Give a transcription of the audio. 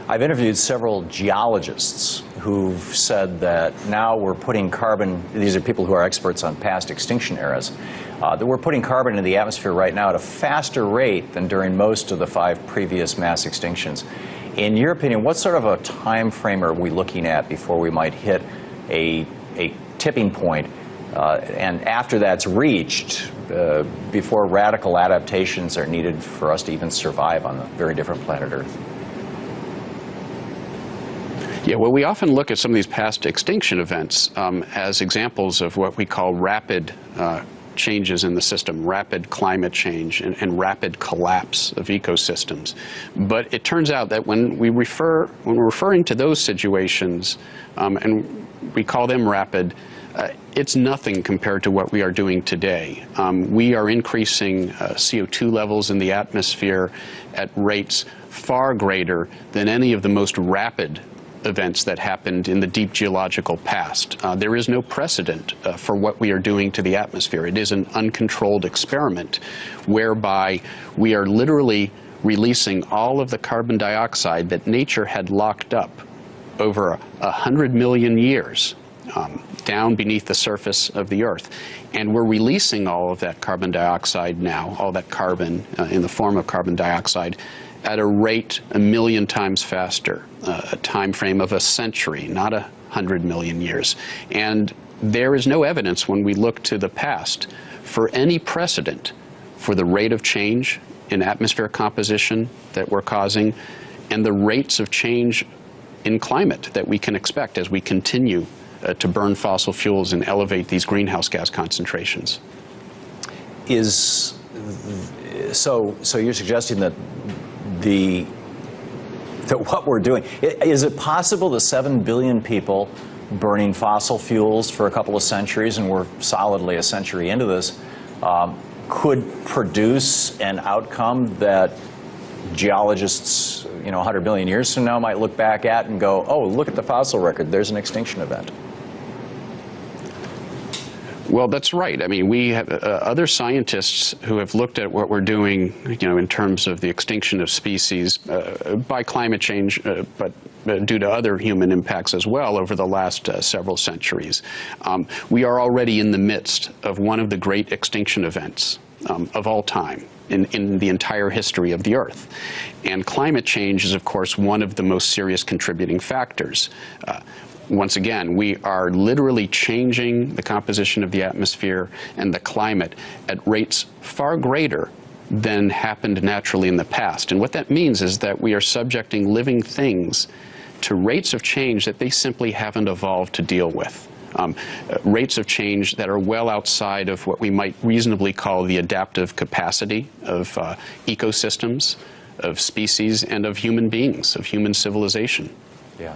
I've interviewed several geologists who've said that now we're putting carbon, these are people who are experts on past extinction eras, that we're putting carbon into the atmosphere right now at a faster rate than during most of the 5 previous mass extinctions. In your opinion, what sort of a time frame are we looking at before we might hit a tipping point, and after that's reached, before radical adaptations are needed for us to even survive on a very different planet Earth? Yeah, well, we often look at some of these past extinction events as examples of what we call rapid changes in the system, rapid climate change and rapid collapse of ecosystems. But it turns out that when we're referring to those situations, and we call them rapid, it's nothing compared to what we are doing today. We are increasing CO2 levels in the atmosphere at rates far greater than any of the most rapid events that happened in the deep geological past. There is no precedent for what we are doing to the atmosphere. It is an uncontrolled experiment whereby we are literally releasing all of the carbon dioxide that nature had locked up over 100 million years down beneath the surface of the Earth. And we're releasing all of that carbon dioxide now, all that carbon in the form of carbon dioxide, at a rate 1 million times faster, a time frame of a century, not 100 million years. And there is no evidence when we look to the past for any precedent for the rate of change in atmospheric composition that we're causing and the rates of change in climate that we can expect as we continue to burn fossil fuels and elevate these greenhouse gas concentrations. So you're suggesting that what we're doing, is it possible the 7 billion people burning fossil fuels for a couple of centuries, and we're solidly a century into this, could produce an outcome that geologists, 100 million years from now might look back at and go, oh, look at the fossil record, there's an extinction event? Well, that's right. I mean, we have other scientists who have looked at what we're doing, in terms of the extinction of species by climate change, but due to other human impacts as well over the last several centuries. We are already in the midst of one of the great extinction events of all time in the entire history of the Earth. And climate change is, of course, one of the most serious contributing factors. Once again, we are literally changing the composition of the atmosphere and the climate at rates far greater than happened naturally in the past. And what that means is that we are subjecting living things to rates of change that they simply haven't evolved to deal with. Rates of change that are well outside of what we might reasonably call the adaptive capacity of ecosystems, of species, and of human beings, of human civilization. Yeah.